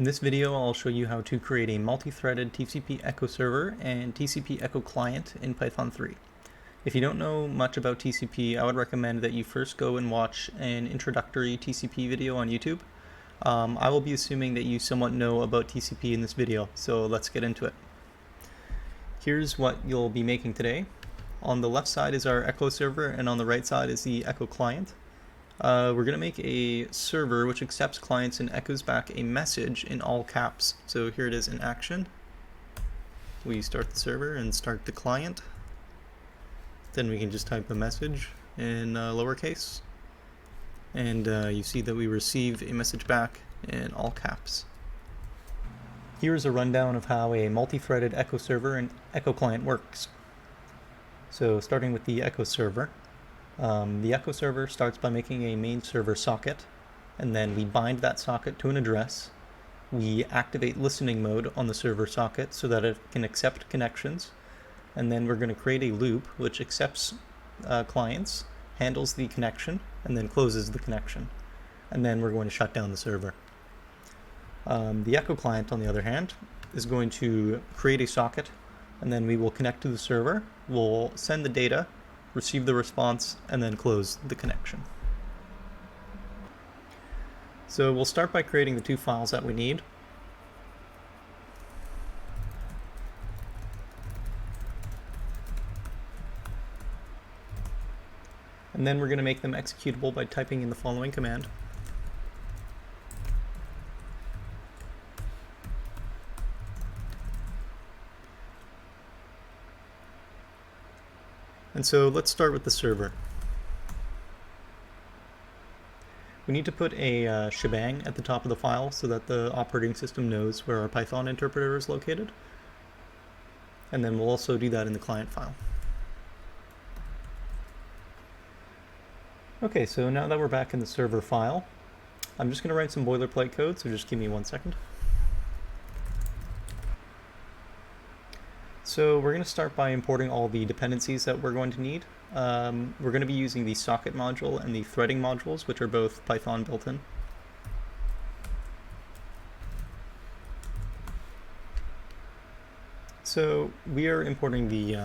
In this video, I'll show you how to create a multi-threaded TCP echo server and TCP echo client in Python 3. If you don't know much about TCP, I would recommend that you first go and watch an introductory TCP video on YouTube. I will be assuming that you somewhat know about TCP in this video, so let's get into it. Here's what you'll be making today. On the left side is our echo server, and on the right side is the echo client. We're going to make a server which accepts clients and echoes back a message in all caps. So here it is in action. We start the server and start the client. Then we can just type a message in lowercase. And you see that we receive a message back in all caps. Here's a rundown of how a multi-threaded echo server and echo client works. So starting with the echo server. The echo server starts by making a main server socket, and then we bind that socket to an address. We activate listening mode on the server socket so that it can accept connections, and then we're going to create a loop which accepts clients, handles the connection, and then closes the connection. And then we're going to shut down the server. The echo client, on the other hand, is going to create a socket, and then we will connect to the server, we'll send the data, receive the response, and then close the connection. So we'll start by creating the two files that we need. And then we're going to make them executable by typing in the following command. And so let's start with the server. We need to put a shebang at the top of the file so that the operating system knows where our Python interpreter is located. And then we'll also do that in the client file. Okay, so now that we're back in the server file, I'm just going to write some boilerplate code, so just give me 1 second. So we're going to start by importing all the dependencies that we're going to need. We're going to be using the socket module and the threading modules, which are both Python built in. So we are importing the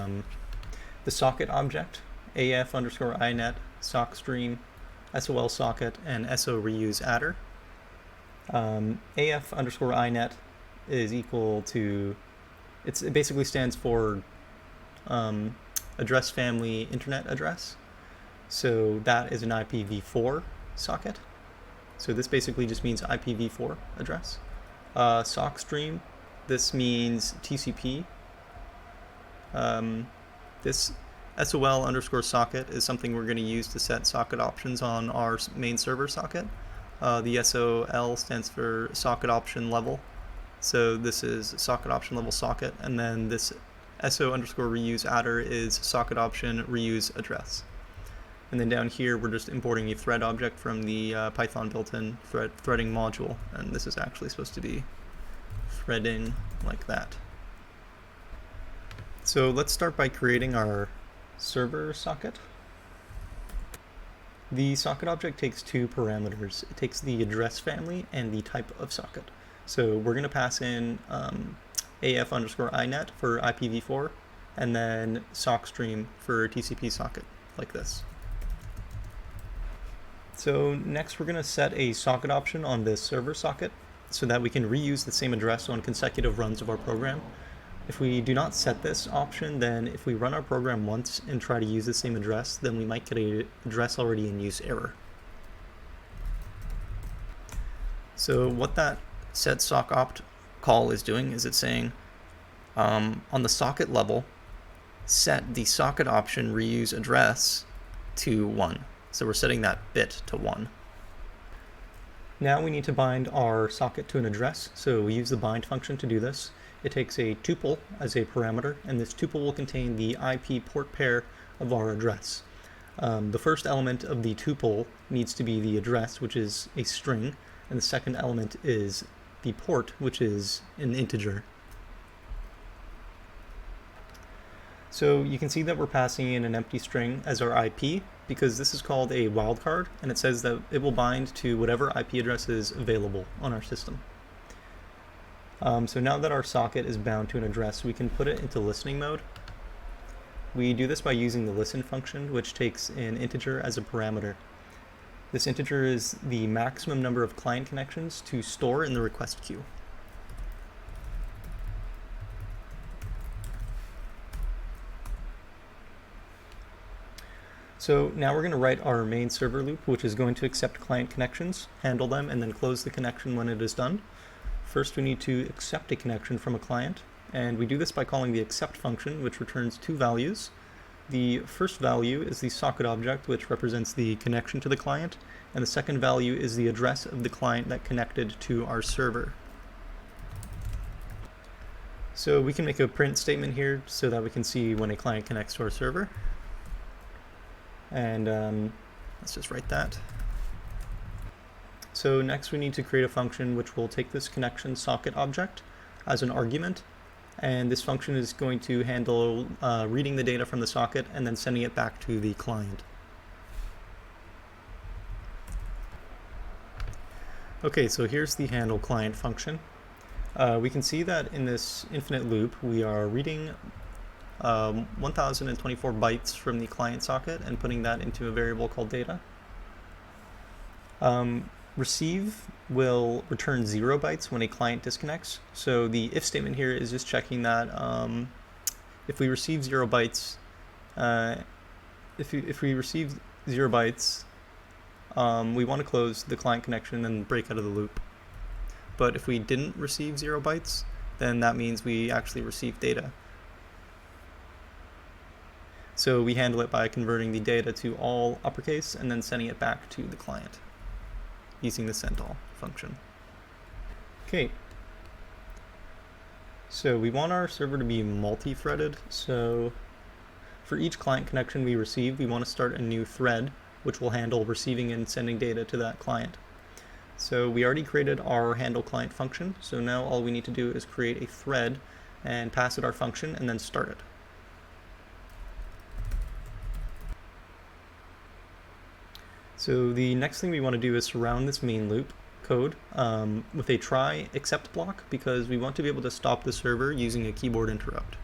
socket object, af_inet, sockstream, sol socket, and so reuse adder. af_inet is equal to it basically stands for address family internet address. So that is an IPv4 socket. So this basically just means IPv4 address. Sockstream, this means TCP. This sol_socket is something we're going to use to set socket options on our main server socket. The SOL stands for socket option level. So this is socket option level socket, and then this so_reuse adder is socket option reuse address. And then down here we're just importing a thread object from the Python built-in threading module, and this is actually supposed to be threading like that. So let's start by creating our server socket. The socket object takes two parameters. It takes the address family and the type of socket. So we're going to pass in af_inet for IPv4, and then sockstream for TCP socket, like this. So next we're going to set a socket option on this server socket so that we can reuse the same address on consecutive runs of our program. If we do not set this option, then if we run our program once and try to use the same address, then we might get an address already in use error. So what that set sock opt call is doing is it's saying on the socket level, set the socket option reuse address to 1. So we're setting that bit to 1. Now we need to bind our socket to an address, so we use the bind function to do this. It takes a tuple as a parameter, and this tuple will contain the IP port pair of our address. The first element of the tuple needs to be the address, which is a string, and the second element is the port, which is an integer. So you can see that we're passing in an empty string as our IP because this is called a wildcard, and it says that it will bind to whatever IP address is available on our system. So now that our socket is bound to an address, we can put it into listening mode. We do this by using the listen function, which takes an integer as a parameter. This integer is the maximum number of client connections to store in the request queue. So now we're going to write our main server loop, which is going to accept client connections, handle them, and then close the connection when it is done. First, we need to accept a connection from a client, and we do this by calling the accept function, which returns two values. The first value is the socket object, which represents the connection to the client, and the second value is the address of the client that connected to our server. So we can make a print statement here so that we can see when a client connects to our server. And let's just write that. So next we need to create a function which will take this connection socket object as an argument, and this function is going to handle reading the data from the socket and then sending it back to the client. Okay, so here's the handle client function. We can see that in this infinite loop we are reading 1024 bytes from the client socket and putting that into a variable called data. Receive will return 0 bytes when a client disconnects. So the if statement here is just checking that if we receive 0 bytes, if we receive 0 bytes, we want to close the client connection and break out of the loop. But if we didn't receive 0 bytes, then that means we actually received data. So we handle it by converting the data to all uppercase and then sending it back to the client using the sendAll function. Okay, so we want our server to be multi-threaded. So for each client connection we receive, we want to start a new thread which will handle receiving and sending data to that client. So we already created our handle client function, so now all we need to do is create a thread and pass it our function and then start it. So the next thing we want to do is surround this main loop code with a try except block, because we want to be able to stop the server using a keyboard interrupt.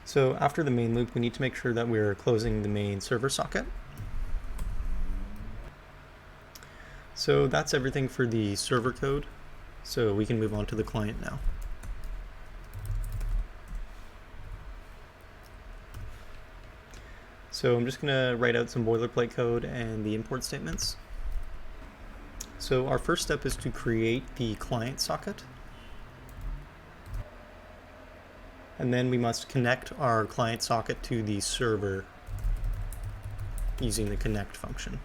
So after the main loop, we need to make sure that we're closing the main server socket. So that's everything for the server code. So we can move on to the client now. So I'm just going to write out some boilerplate code and the import statements. So our first step is to create the client socket. And then we must connect our client socket to the server using the connect function.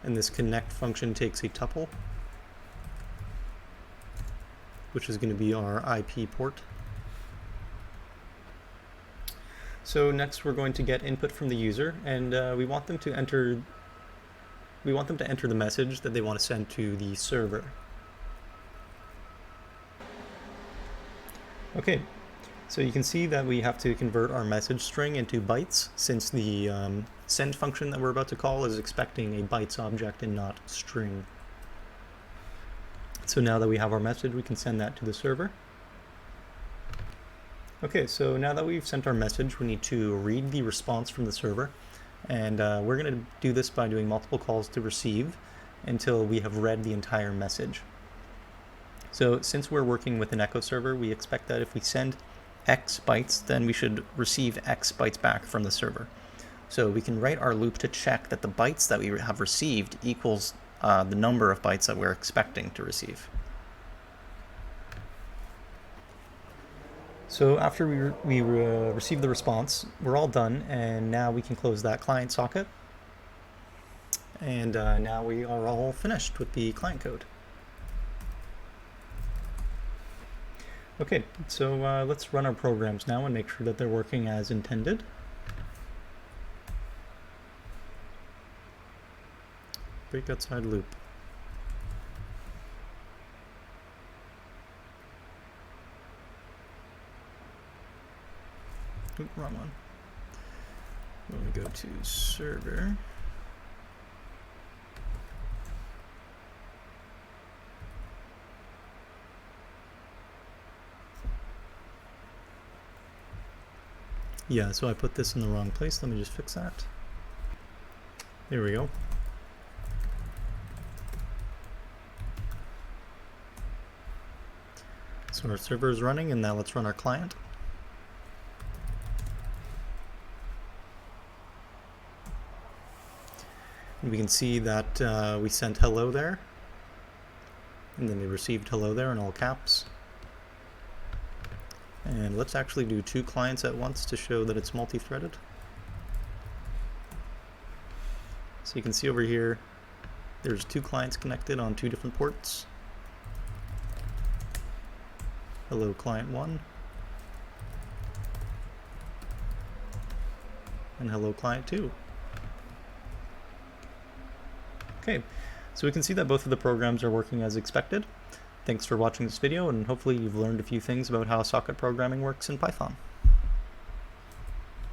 And this connect function takes a tuple, which is going to be our IP port. So next we're going to get input from the user, and we want them to enter the message that they want to send to the server. Okay, so you can see that we have to convert our message string into bytes, since the send function that we're about to call is expecting a bytes object and not string. So now that we have our message, we can send that to the server. Okay, so now that we've sent our message, we need to read the response from the server, and we're going to do this by doing multiple calls to receive until we have read the entire message. So since we're working with an echo server, we expect that if we send X bytes, then we should receive X bytes back from the server. So we can write our loop to check that the bytes that we have received equals the number of bytes that we're expecting to receive. So after we receive the response, we're all done, and now we can close that client socket. And now we are all finished with the client code. Okay, so let's run our programs now and make sure that they're working as intended. Break outside loop. Oop, wrong one. Let me go to server. Yeah, so I put this in the wrong place. Let me just fix that. There we go. So our server is running, and now let's run our client. And we can see that we sent hello there, and then we received hello there in all caps. And let's actually do 2 clients at once to show that it's multi-threaded. So you can see over here, there's 2 clients connected on 2 different ports. Hello client 1, and hello client 2. Okay, so we can see that both of the programs are working as expected. Thanks for watching this video, and hopefully you've learned a few things about how socket programming works in Python.